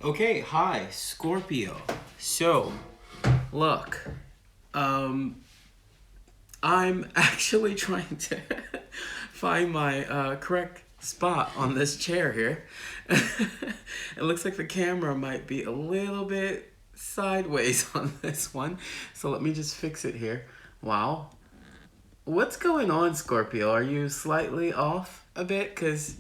Okay, hi, Scorpio. So, look, I'm actually trying to find my correct spot on this chair here. It looks like the camera might be a little bit sideways on this one. So let me just fix it here. Wow. What's going on, Scorpio? Are you slightly off a bit? Because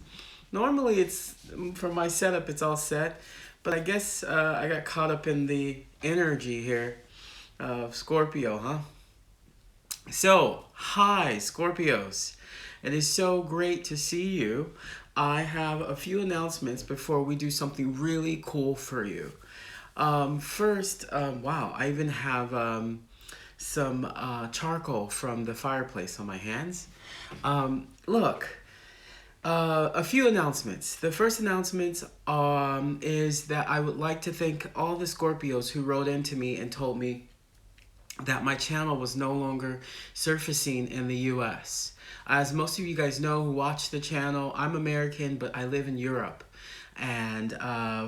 normally it's, for my setup, it's all set. But I guess I got caught up in the energy here of Scorpio, huh? So, hi, Scorpios. It is so great to see you. I have a few announcements before we do something really cool for you. First, wow, I even have some charcoal from the fireplace on my hands. Look, a few announcements. The first announcement is that I would like to thank all the Scorpios who wrote into me and told me that my channel was no longer surfacing in the US. As most of you guys know who watch the channel, I'm American, but I live in Europe. And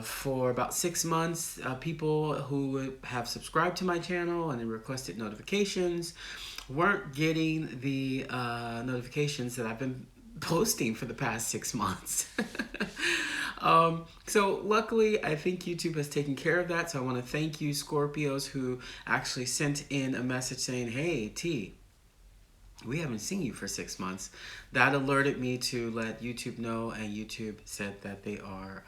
for about 6 months, people who have subscribed to my channel and requested notifications weren't getting the notifications that I've been posting for the past 6 months. So luckily, I think YouTube has taken care of that. So I want to thank you, Scorpios, who actually sent in a message saying, "Hey, T, we haven't seen you for 6 months." That alerted me to let YouTube know, and YouTube said that they are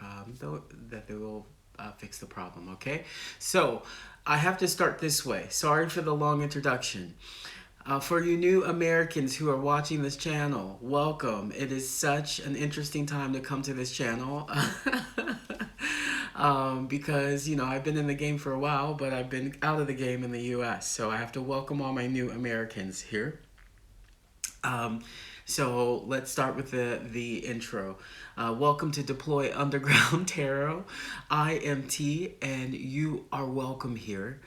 that they will fix the problem. Okay, so I have to start this way. Sorry for the long introduction. For you new Americans who are watching this channel, welcome. It is such an interesting time to come to this channel. Because, you know, I've been in the game for a while, but I've been out of the game in the US. So I have to welcome all my new Americans here. So let's start with the intro. Welcome to Deploy Underground Tarot. I am T, and you are welcome here.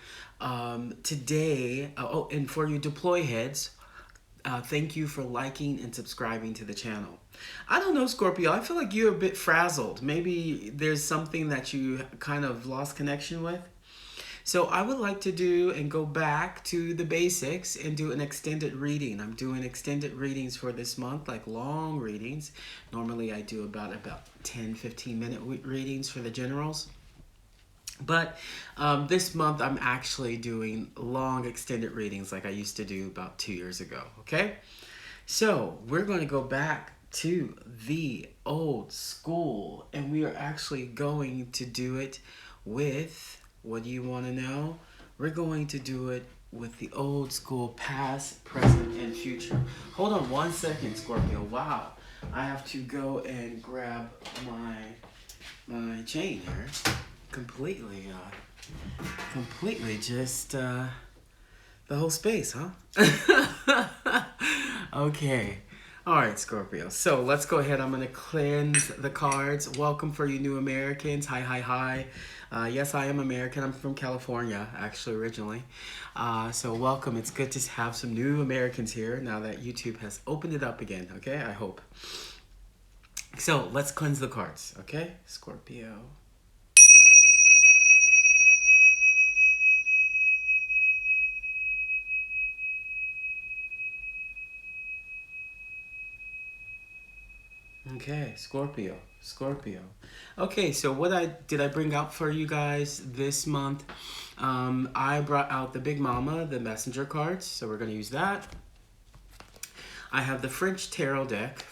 Today, and for you Deploy heads, thank you for liking and subscribing to the channel. I don't know, Scorpio, I feel like you're a bit frazzled. Maybe there's something that you kind of lost connection with. So I would like to do and go back to the basics and do an extended reading. I'm doing extended readings for this month, like long readings. Normally I do about 10-15 minute readings for the generals. But this month I'm actually doing long extended readings like I used to do about 2 years ago, okay? So we're going to go back to the old school, and we are actually going to do it with, what do you want to know? We're going to do it with the old school past, present, and future. Hold on one second, Scorpio. Wow. I have to go and grab my chain here. Completely just the whole space, huh? Okay. All right, Scorpio. So let's go ahead. I'm going to cleanse the cards. Welcome for you new Americans. Hi, hi, hi. Yes, I am American. I'm from California, actually, originally. So welcome. It's good to have some new Americans here now that YouTube has opened it up again, okay? I hope. So let's cleanse the cards, okay? Scorpio. Okay, Scorpio. Okay, so what did I bring out for you guys this month? I brought out the Big Mama, the messenger cards, so we're going to use that. I have the French tarot deck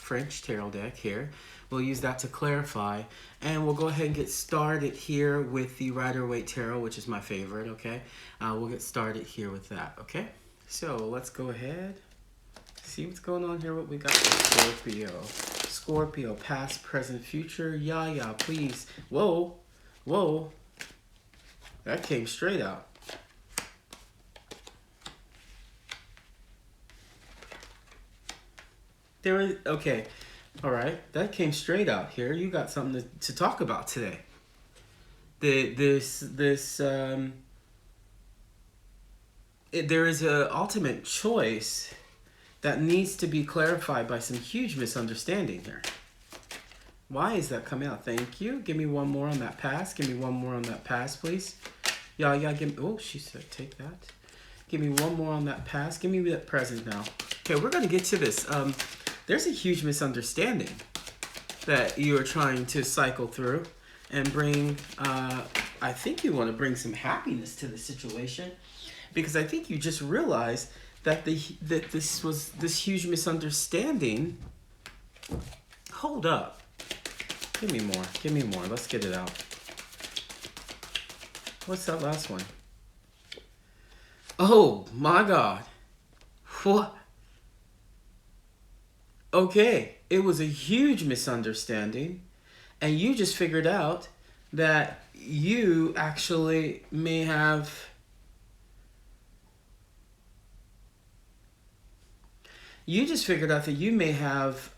here. We'll use that to clarify, and we'll go ahead and get started here with the Rider-Waite Tarot, which is my favorite, okay? We'll get started here with that, okay? So let's go ahead, see what's going on here, what we got for Scorpio, past, present, future. Yeah, please. Whoa. That came straight out. Okay. All right. That came straight out here. You got something to talk about today. There is an ultimate choice that needs to be clarified by some huge misunderstanding here. Why is that coming out? Thank you. Give me one more on that pass. Give me one more on that pass, please. Yeah, give me... Oh, she said take that. Give me one more on that pass. Give me that present now. Okay, we're going to get to this. There's a huge misunderstanding that you are trying to cycle through and bring... I think you want to bring some happiness to the situation, because I think you just realized that this huge misunderstanding... Hold up. Give me more. Give me more. Let's get it out. What's that last one? Oh, my God. What? Okay. It was a huge misunderstanding. And you just figured out that you actually may have... You just figured out that you may have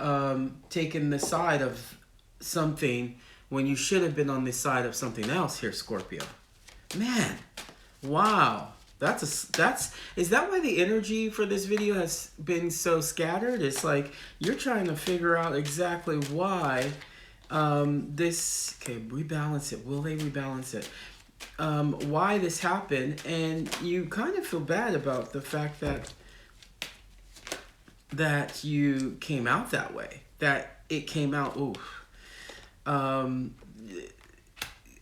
taken the side of something when you should have been on the side of something else here, Scorpio. Man, wow. Is that why the energy for this video has been so scattered? It's like you're trying to figure out exactly why this... Okay, rebalance it. Will they rebalance it? Why this happened, and you kind of feel bad about the fact that you came out that way. That it came out, ooh.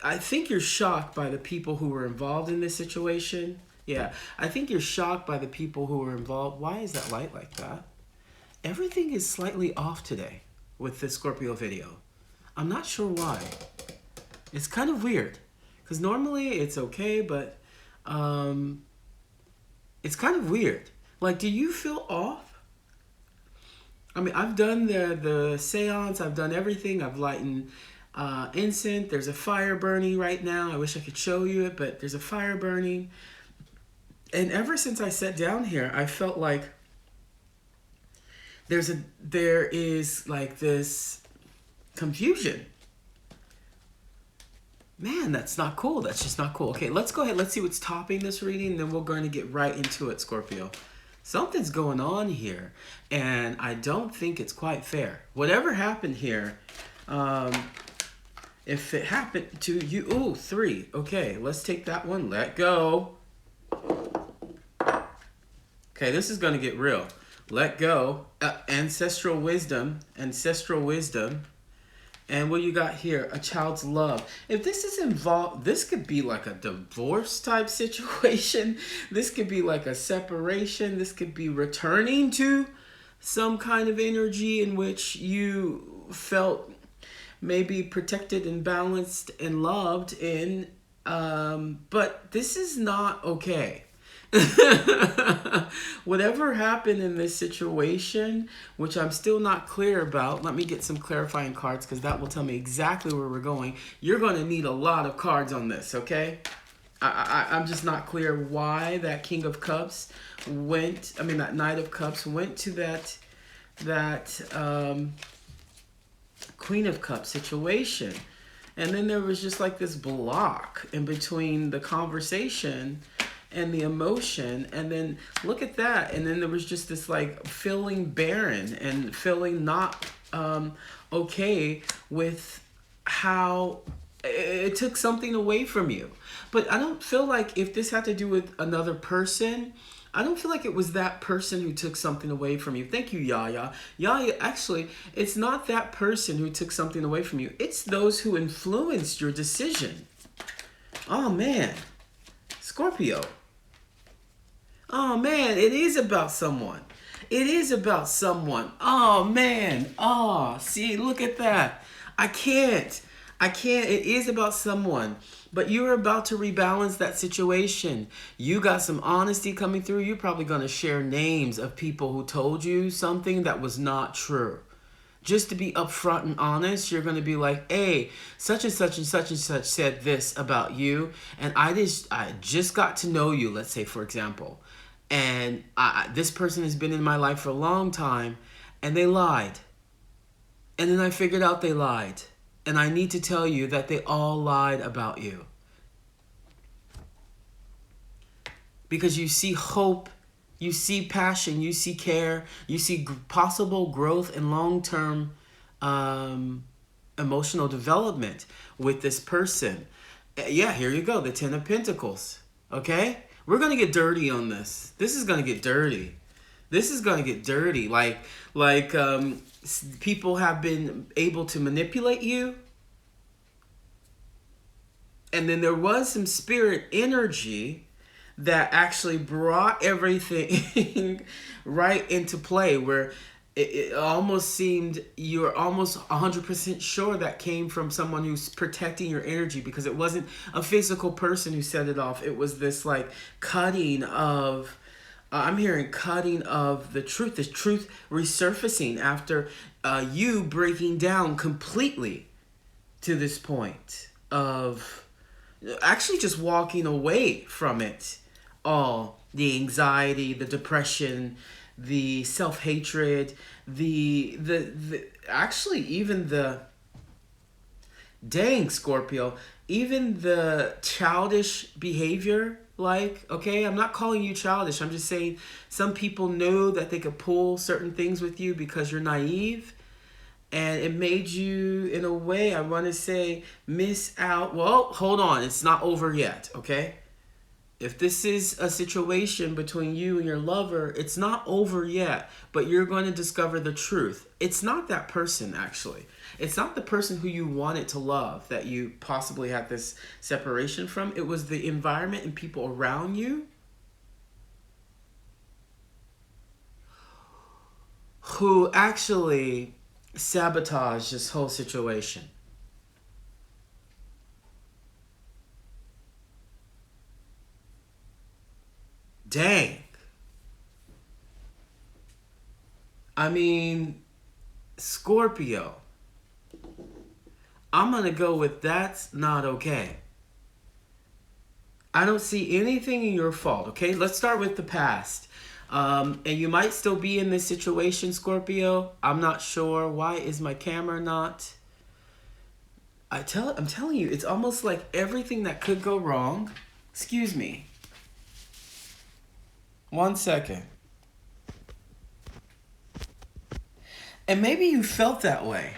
I think you're shocked by the people who were involved in this situation. Yeah, I think you're shocked by the people who were involved. Why is that light like that? Everything is slightly off today with this Scorpio video. I'm not sure why. It's kind of weird. Because normally it's okay, but it's kind of weird. Like, do you feel off? I mean, I've done the seance. I've done everything. I've lightened incense. There's a fire burning right now. I wish I could show you it, but there's a fire burning. And ever since I sat down here, I felt like there is like this confusion. Man, that's not cool. That's just not cool. Okay, let's go ahead. Let's see what's topping this reading, and then we're going to get right into it, Scorpio. Something's going on here, and I don't think it's quite fair. Whatever happened here, if it happened to you... Ooh, 3. Okay, let's take that one. Let go. Okay, this is going to get real. Let go. Ancestral wisdom. Ancestral wisdom. And what you got here? A child's love. If this is involved, this could be like a divorce type situation. This could be like a separation. This could be returning to some kind of energy in which you felt maybe protected and balanced and loved in. But this is not okay. Whatever happened in this situation, which I'm still not clear about, let me get some clarifying cards, because that will tell me exactly where we're going. You're going to need a lot of cards on this, okay? I'm just not clear why that King of Cups that Knight of Cups went to that Queen of Cups situation. And then there was just like this block in between the conversation and the emotion, and then look at that, and then there was just this like feeling barren and feeling not okay with how it took something away from you. But I don't feel like if this had to do with another person, I don't feel like it was that person who took something away from you. Thank you, Yaya. Yaya, actually, it's not that person who took something away from you. It's those who influenced your decision. Oh, man. Scorpio. Oh, man, it is about someone. It is about someone. Oh, man. Oh, see, look at that. I can't. It is about someone. But you're about to rebalance that situation. You got some honesty coming through. You're probably going to share names of people who told you something that was not true. Just to be upfront and honest, you're going to be like, hey, such and such and such and such said this about you. And I just got to know you, let's say, for example. And this person has been in my life for a long time, and they lied. And then I figured out they lied. And I need to tell you that they all lied about you. Because you see hope, you see passion, you see care, you see possible growth and long-term emotional development with this person. Yeah, here you go, the Ten of Pentacles. Okay? We're going to get dirty on this. This is going to get dirty. This is going to get dirty. Like people have been able to manipulate you. And then there was some spirit energy that actually brought everything right into play, where it almost seemed you're almost 100% sure that came from someone who's protecting your energy, because it wasn't a physical person who set it off. It was this like cutting of, I'm hearing cutting of the truth resurfacing after you breaking down completely to this point of actually just walking away from it all. The anxiety, the depression, the self-hatred, the actually even the, dang Scorpio, even the childish behavior. Like, okay, I'm not calling you childish. I'm just saying some people know that they could pull certain things with you because you're naive. And it made you, in a way, I want to say, miss out. Well, hold on. It's not over yet, okay? If this is a situation between you and your lover, it's not over yet, but you're going to discover the truth. It's not that person, actually. It's not the person who you wanted to love that you possibly had this separation from. It was the environment and people around you who actually sabotaged this whole situation. Dang. I mean, Scorpio. I'm going to go with that's not okay. I don't see anything in your fault, okay? Let's start with the past. And you might still be in this situation, Scorpio. I'm not sure. Why is my camera not? I'm telling you, it's almost like everything that could go wrong. Excuse me. 1 second. And maybe you felt that way.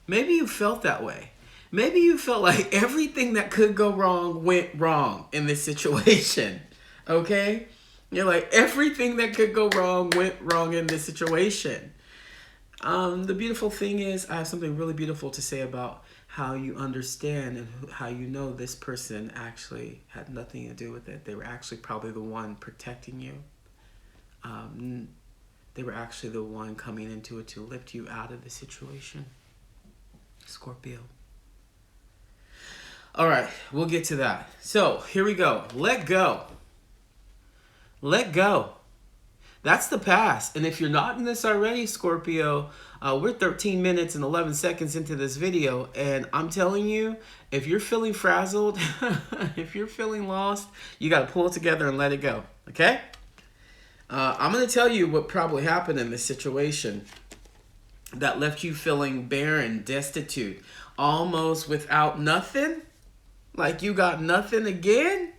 Maybe you felt that way. Maybe you felt like everything that could go wrong went wrong in this situation. Okay? You're like, everything that could go wrong went wrong in this situation. The beautiful thing is, I have something really beautiful to say about how you understand and how you know this person actually had nothing to do with it. They were actually probably the one protecting you. They were actually the one coming into it to lift you out of the situation. Scorpio. All right, we'll get to that. So here we go. Let go. Let go. That's the past. And if you're not in this already, Scorpio, we're 13 minutes and 11 seconds into this video. And I'm telling you, if you're feeling frazzled, if you're feeling lost, you got to pull it together and let it go. Okay? I'm going to tell you what probably happened in this situation that left you feeling barren, destitute, almost without nothing. Like you got nothing again.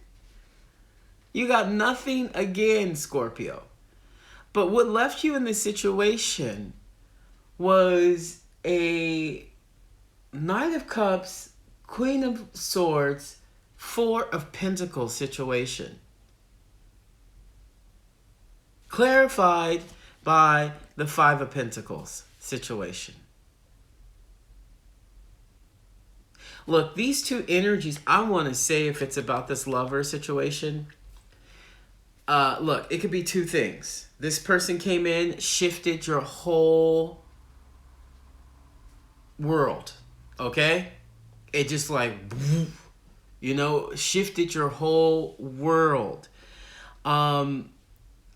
You got nothing again, Scorpio. But what left you in this situation was a Knight of Cups, Queen of Swords, Four of Pentacles situation. Clarified by the Five of Pentacles situation. Look, these two energies, I want to say if it's about this lover situation, look, it could be two things. This person came in, shifted your whole world, okay? It just like, you know, shifted your whole world.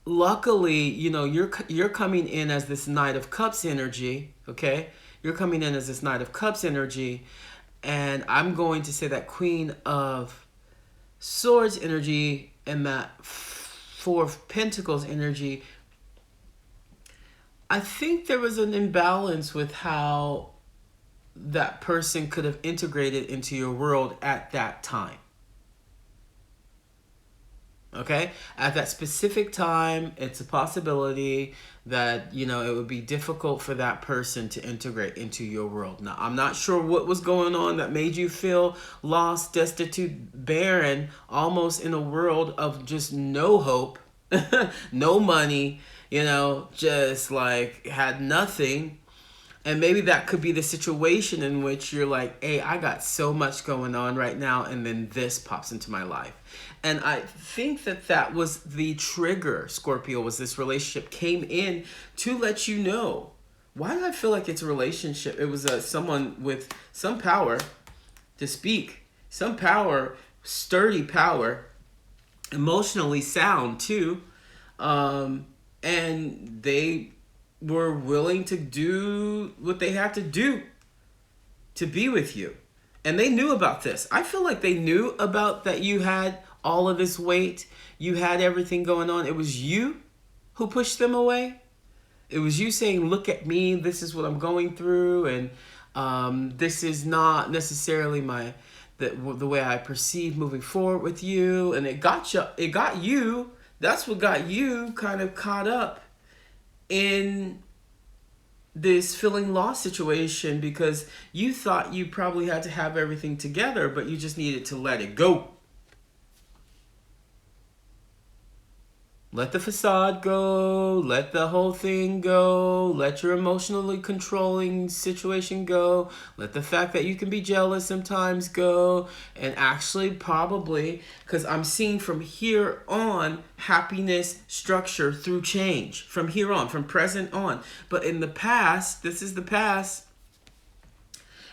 Luckily, you know, you're coming in as this Knight of Cups energy, okay? You're coming in as this Knight of Cups energy, and I'm going to say that Queen of Swords energy and that Four of Pentacles energy. I think there was an imbalance with how that person could have integrated into your world at that time. Okay? At that specific time, it's a possibility that, you know, it would be difficult for that person to integrate into your world. Now, I'm not sure what was going on that made you feel lost, destitute, barren, almost in a world of just no hope, no money, you know, just like had nothing. And maybe that could be the situation in which you're like, hey, I got so much going on right now, and then this pops into my life. And I think that that was the trigger, Scorpio, was this relationship came in to let you know. Why do I feel like it's a relationship? It was someone with some power to speak, some power, sturdy power, emotionally sound too. And they were willing to do what they had to do to be with you. And they knew about this. I feel like they knew about that you had all of this weight. You had everything going on. It was you who pushed them away. It was you saying, look at me. This is what I'm going through. And this is not necessarily the way I perceive moving forward with you. And it got you. That's what got you kind of caught up in this feeling lost situation, because you thought you probably had to have everything together, but you just needed to let it go. Let the facade go, let the whole thing go, let your emotionally controlling situation go, let the fact that you can be jealous sometimes go, and actually probably, because I'm seeing from here on happiness structure through change, from here on, from present on. But in the past, this is the past,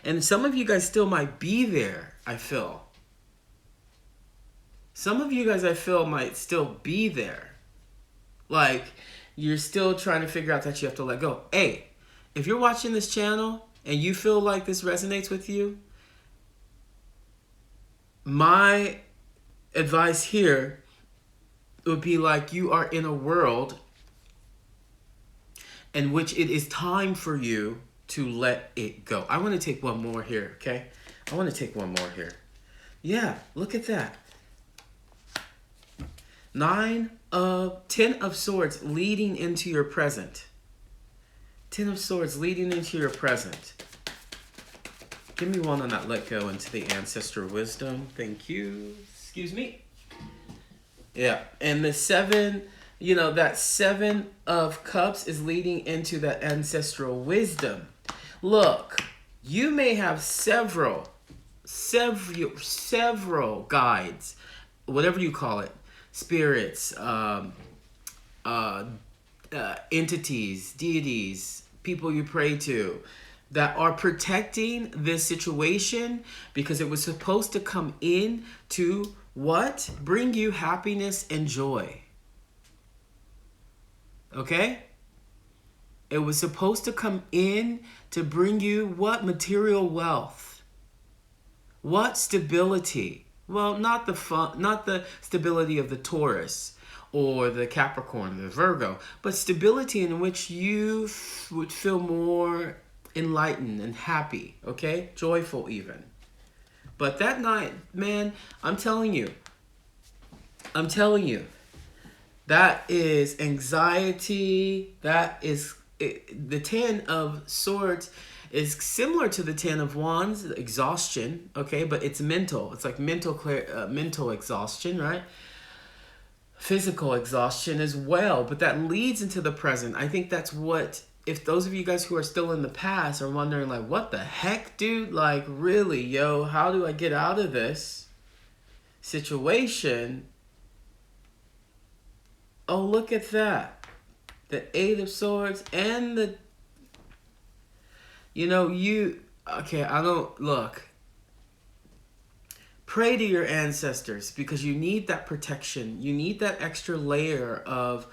and some of you guys still might be there, I feel. Some of you guys, I feel, might still be there. Like, you're still trying to figure out that you have to let go. Hey, if you're watching this channel and you feel like this resonates with you, my advice here would be like, you are in a world in which it is time for you to let it go. I want to take one more here, okay? I want to take one more here. Yeah, look at that. 10 of Swords leading into your present. 10 of Swords leading into your present. Give me one on that let go into the ancestor wisdom. Thank you. Excuse me. Yeah. And the 7, you know, that 7 of Cups is leading into that ancestral wisdom. Look, you may have several guides, whatever you call it. Spirits, entities, deities, people you pray to, that are protecting this situation, because it was supposed to come in to what? Bring you happiness and joy. Okay? It was supposed to come in to bring you what? Material wealth. What? Stability. Well, not the stability of the Taurus or the Capricorn, the Virgo, but stability in which you would feel more enlightened and happy, okay? Joyful even. But that night, man, I'm telling you, that is anxiety, that is the 10 of Swords is similar to the 10 of Wands, exhaustion, okay? But it's mental. It's like mental exhaustion, right? Physical exhaustion as well, but that leads into the present. I think that's what, if those of you guys who are still in the past are wondering like, what the heck, dude? Like, really, yo, how do I get out of this situation? Oh, look at that. The 8 of Swords and the, you know, look. Pray to your ancestors, because you need that protection. You need that extra layer of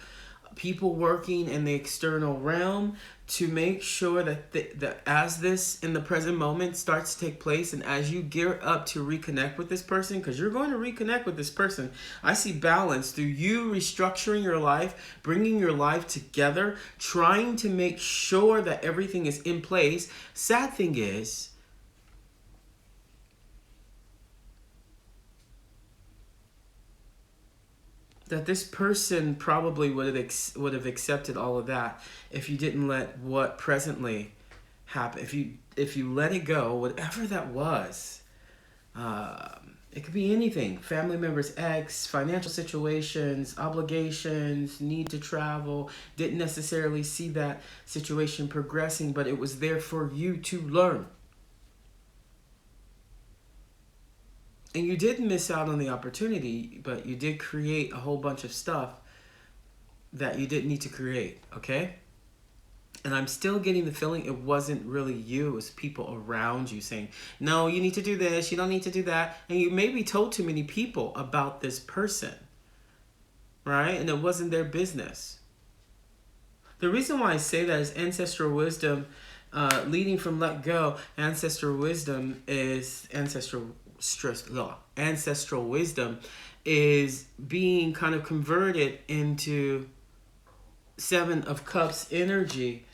people working in the external realm to make sure that as this in the present moment starts to take place, and as you gear up to reconnect with this person, because you're going to reconnect with this person, I see balance through you restructuring your life, bringing your life together, trying to make sure that everything is in place. Sad thing is, that this person probably would have accepted all of that if you didn't let what presently happen. If you let it go, whatever that was. It could be anything: family members, ex, financial situations, obligations, need to travel. Didn't necessarily see that situation progressing, but it was there for you to learn. And you didn't miss out on the opportunity, but you did create a whole bunch of stuff that you didn't need to create, okay? And I'm still getting the feeling it wasn't really you, it was people around you saying, no, you need to do this, you don't need to do that. And you maybe told too many people about this person, right? And it wasn't their business. The reason why I say that is ancestral wisdom, leading from let go. Ancestral wisdom is ancestral wisdom is being kind of converted into Seven of Cups energy.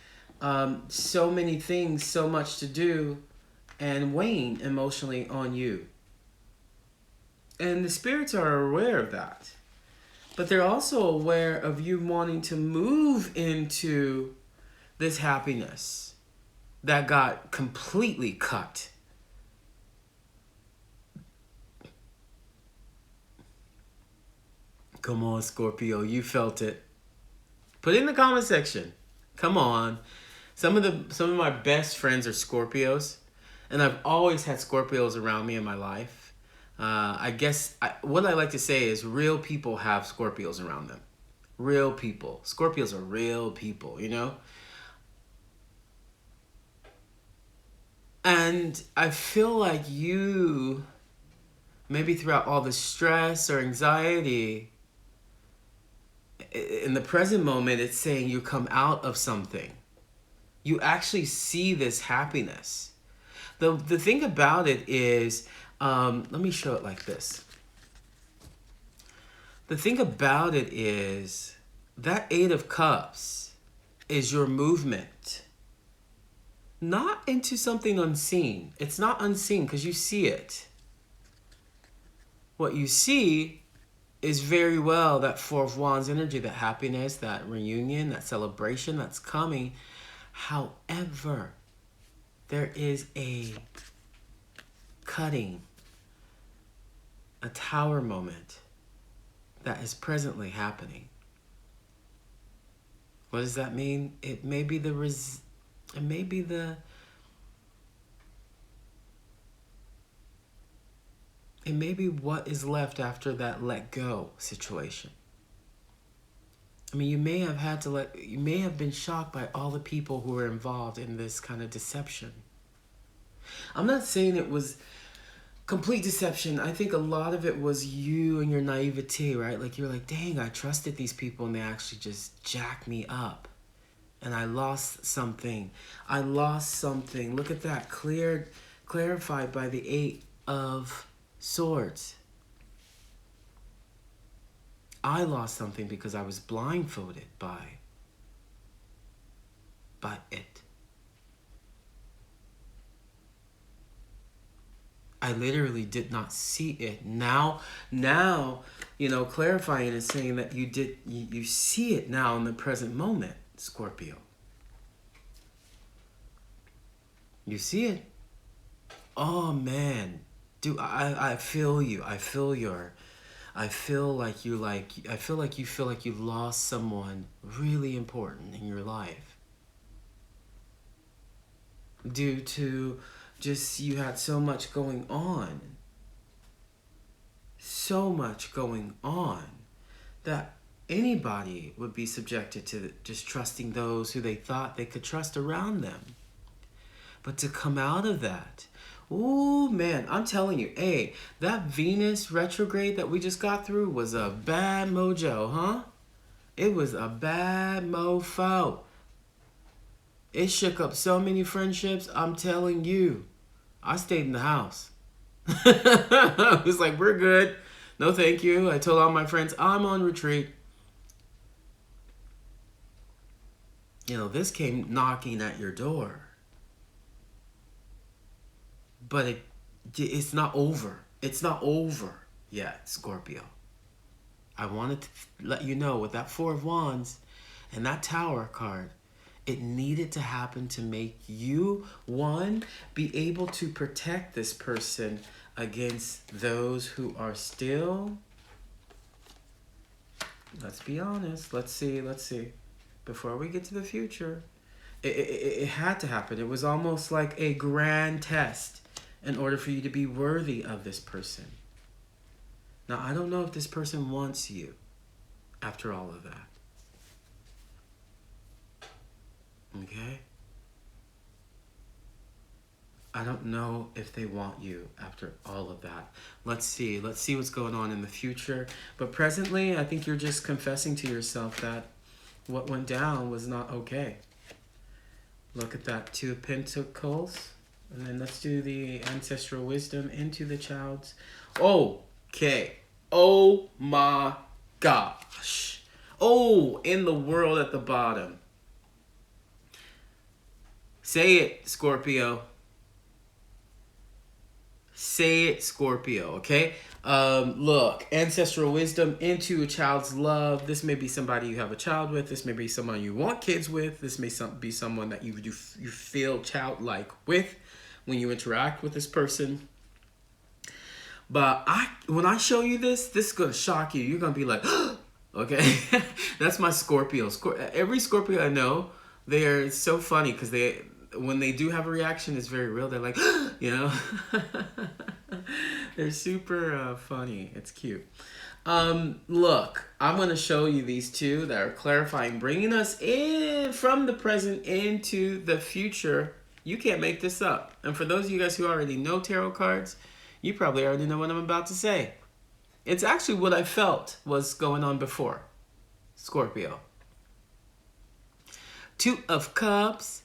So many things, so much to do, and weighing emotionally on you. And the spirits are aware of that. But they're also aware of you wanting to move into this happiness that got completely cut. Come on, Scorpio, you felt it. Put it in the comment section. Come on. Some of my best friends are Scorpios, and I've always had Scorpios around me in my life. I guess what I like to say is real people have Scorpios around them. Real people. Scorpios are real people, you know? And I feel like you, maybe throughout all the stress or anxiety, in the present moment, it's saying you come out of something. You actually see this happiness. The thing about it is, let me show it like this. The thing about it is that Eight of Cups is your movement. Not into something unseen. It's not unseen because you see it. What you see is very well that Four of Wands energy, that happiness, that reunion, that celebration that's coming. However, there is a cutting, a tower moment that is presently happening. What does that mean? It may be what is left after that let go situation. I mean, you may have been shocked by all the people who were involved in this kind of deception. I'm not saying it was complete deception. I think a lot of it was you and your naivete, right? Like you're like, dang, I trusted these people and they actually just jacked me up. And I lost something. Look at that. Clarified by the Eight of Swords. I lost something because I was blindfolded by it. I literally did not see it. Now, clarifying and saying that you see it now in the present moment, Scorpio. You see it. Oh man, dude, I feel you. I feel like you feel like you lost someone really important in your life due to just you had so much going on that anybody would be subjected to just trusting those who they thought they could trust around them. But to come out of that, ooh, man, I'm telling you, hey, that Venus retrograde that we just got through was a bad mojo, huh? It was a bad mofo. It shook up so many friendships, I'm telling you. I stayed in the house. I was like, we're good. No, thank you. I told all my friends, I'm on retreat. This came knocking at your door. But it's not over. It's not over yet, Scorpio. I wanted to let you know with that Four of Wands and that Tower card, it needed to happen to make you, one, be able to protect this person against those who are still, let's be honest, let's see. Before we get to the future, it had to happen. It was almost like a grand test in order for you to be worthy of this person. Now, I don't know if this person wants you after all of that. Okay? I don't know if they want you after all of that. Let's see what's going on in the future. But presently, I think you're just confessing to yourself that what went down was not okay. Look at that Two of Pentacles. And then let's do the ancestral wisdom into the child's. Okay. Oh my gosh. Oh, in the world at the bottom. Say it, Scorpio. Say it, Scorpio, okay? Look, ancestral wisdom into a child's love. This may be somebody you have a child with. This may be someone you want kids with. This may be someone that you feel childlike with when you interact with this person. But when I show you this is going to shock you. You're going to be like, okay? That's my Scorpio. Every Scorpio I know, they're so funny because when they do have a reaction, it's very real. They're like, you know? They're super funny. It's cute. Look, I'm going to show you these two that are clarifying, bringing us in from the present into the future. You can't make this up. And for those of you guys who already know tarot cards, you probably already know what I'm about to say. It's actually what I felt was going on before. Scorpio. Two of Cups.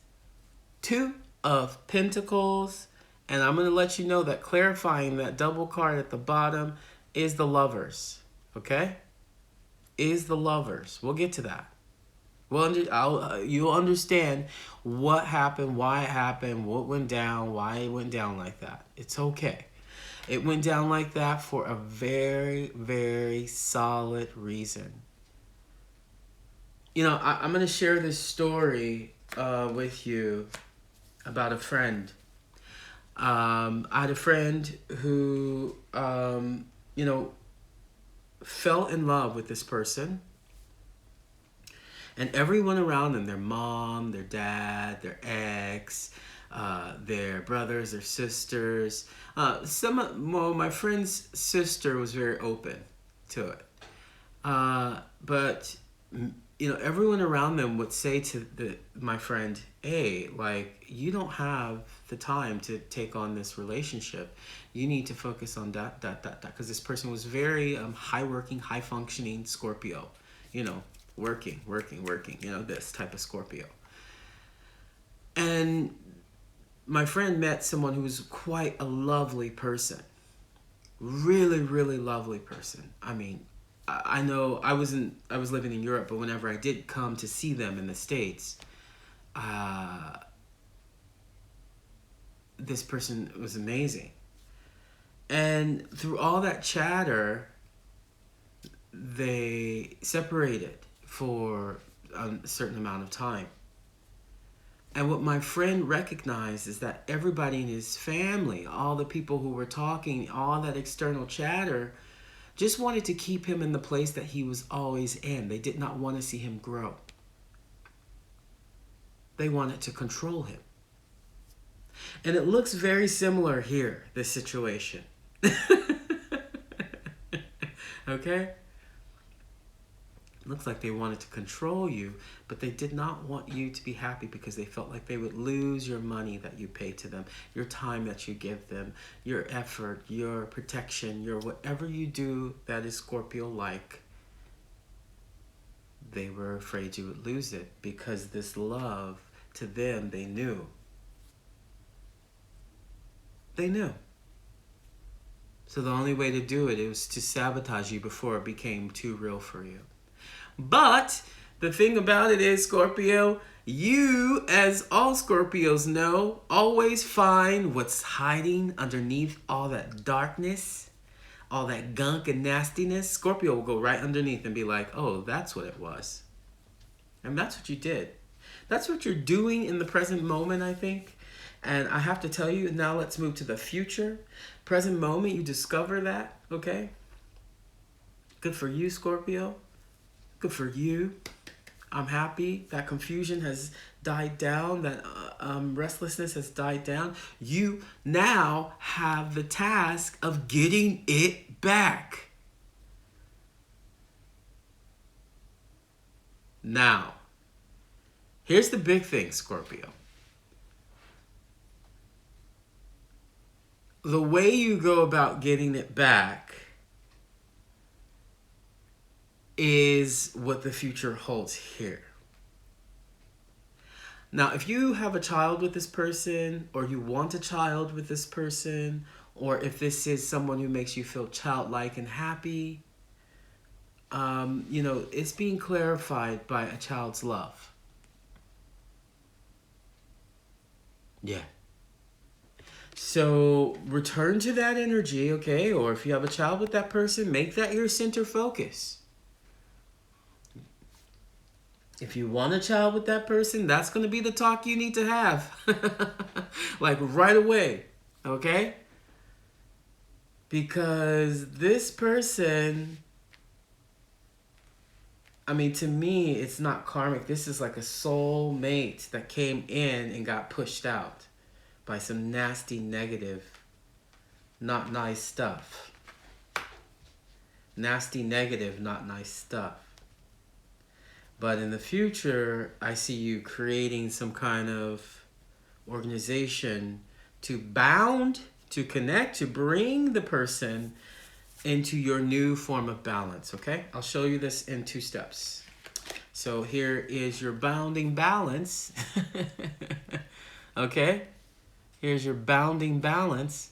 Two of Pentacles. And I'm going to let you know that clarifying that double card at the bottom is the Lovers. Okay? Is the Lovers. We'll get to that. You'll understand what happened, why it happened, what went down, why it went down like that. It's okay. It went down like that for a very, very solid reason. You know, I'm going to share this story with you about a friend. I had a friend who, fell in love with this person. And everyone around them, their mom, their dad, their ex, their brothers, their sisters. My friend's sister was very open to it. But everyone around them would say to my friend, hey, like, you don't have the time to take on this relationship. You need to focus on that. Because this person was very high-working, high-functioning Scorpio. Working, this type of Scorpio. And my friend met someone who was quite a lovely person. Really, really lovely person. I mean, I know I was living in Europe, but whenever I did come to see them in the States, this person was amazing. And through all that chatter, they separated for a certain amount of time. And what my friend recognized is that everybody in his family, all the people who were talking, all that external chatter, just wanted to keep him in the place that he was always in. They did not want to see him grow. They wanted to control him. And it looks very similar here, this situation. Okay? Looks like they wanted to control you, but they did not want you to be happy because they felt like they would lose your money that you pay to them, your time that you give them, your effort, your protection, your whatever you do that is Scorpio-like. They were afraid you would lose it because this love, to them, they knew. They knew. So the only way to do it was to sabotage you before it became too real for you. But the thing about it is, Scorpio, you, as all Scorpios know, always find what's hiding underneath all that darkness, all that gunk and nastiness, Scorpio will go right underneath and be like, oh, that's what it was. And that's what you did. That's what you're doing in the present moment, I think. And I have to tell you, now let's move to the future. Present moment, you discover that, okay? Good for you, Scorpio. Good for you. I'm happy. That confusion has died down. That restlessness has died down. You now have the task of getting it back. Now, here's the big thing, Scorpio. The way you go about getting it back is what the future holds here. Now, if you have a child with this person, or you want a child with this person, or if this is someone who makes you feel childlike and happy, it's being clarified by a child's love. Yeah. So return to that energy, okay? Or if you have a child with that person, make that your center focus. If you want a child with that person, that's going to be the talk you need to have. Like right away, okay? Because this person, I mean, to me, it's not karmic. This is like a soul mate that came in and got pushed out by some nasty, negative, not nice stuff. Nasty, negative, not nice stuff. But in the future, I see you creating some kind of organization to bound, to connect, to bring the person into your new form of balance, okay? I'll show you this in 2 steps. So here is your bounding balance. Okay? Here's your bounding balance.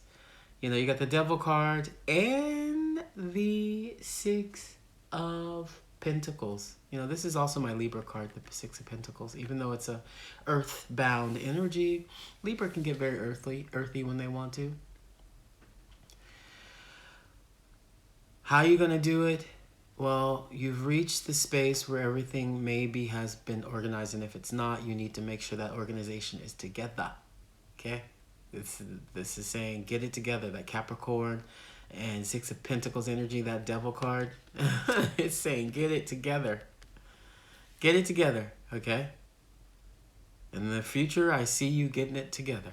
You got the Devil card and the 6 of Pentacles. This is also my Libra card, the 6 of Pentacles. Even though it's a earth-bound energy, Libra can get very earthy when they want to. How are you going to do it? Well, you've reached the space where everything maybe has been organized, and if it's not, you need to make sure that organization is together. Okay? This is saying get it together. That Capricorn and 6 of Pentacles energy, that Devil card, it's saying get it together. Get it together, okay? In the future, I see you getting it together.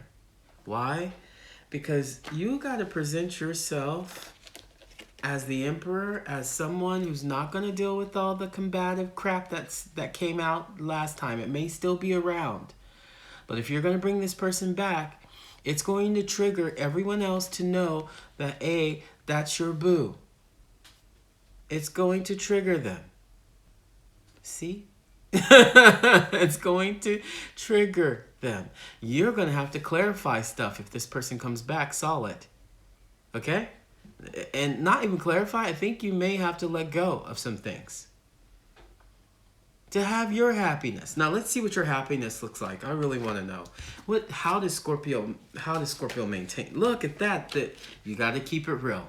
Why? Because you got to present yourself as the Emperor, as someone who's not going to deal with all the combative crap that came out last time. It may still be around. But if you're going to bring this person back, it's going to trigger everyone else to know that, A, that's your boo. It's going to trigger them. See? It's going to trigger them. You're going to have to clarify stuff if this person comes back solid. Okay? And not even clarify, I think you may have to let go of some things to have your happiness. Now let's see what your happiness looks like. I really want to know. How does Scorpio maintain? Look at that you got to keep it real.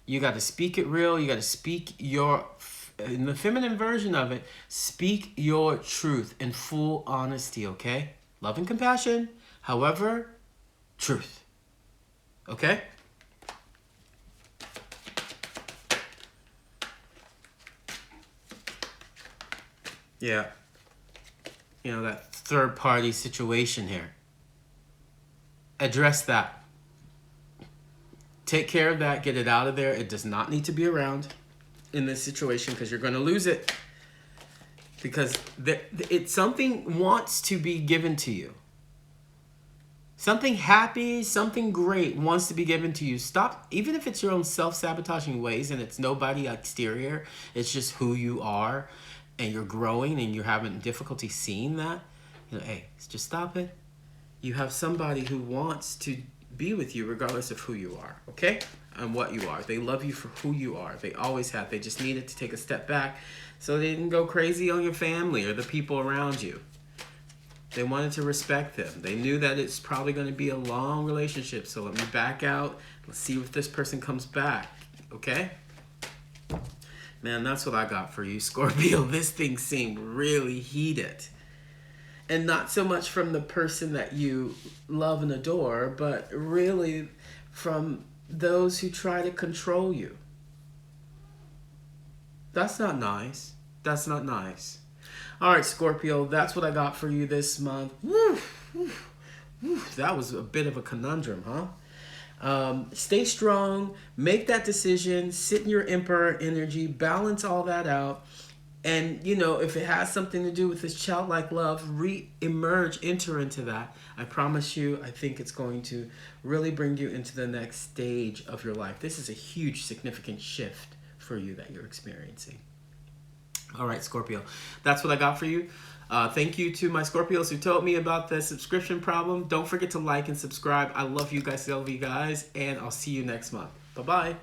You got to speak it real. You got to speak in the feminine version of it, speak your truth in full honesty, okay? Love and compassion, however, truth. Okay? Yeah. That third party situation here. Address that. Take care of that. Get it out of there. It does not need to be around in this situation because you're going to lose it. Because something wants to be given to you. Something happy, something great wants to be given to you. Stop, even if it's your own self-sabotaging ways and it's nobody exterior, it's just who you are. And you're growing and you're having difficulty seeing that, hey, just stop it. You have somebody who wants to be with you regardless of who you are, okay? And what you are. They love you for who you are. They always have. They just needed to take a step back so they didn't go crazy on your family or the people around you. They wanted to respect him. They knew that it's probably going to be a long relationship. So let me back out. Let's see if this person comes back. Okay? Man, that's what I got for you, Scorpio. This thing seemed really heated. And not so much from the person that you love and adore, but really from those who try to control you. That's not nice. That's not nice. All right, Scorpio, that's what I got for you this month. Woo, woo, woo. That was a bit of a conundrum, huh? Stay strong. Make that decision. Sit in your Emperor energy. Balance all that out. And, you know, if it has something to do with this childlike love, re-emerge, enter into that. I promise you, I think it's going to really bring you into the next stage of your life. This is a huge, significant shift for you that you're experiencing. All right, Scorpio, that's what I got for you. Thank you to my Scorpios who told me about the subscription problem. Don't forget to like and subscribe. I love you guys, and I'll see you next month. Bye-bye.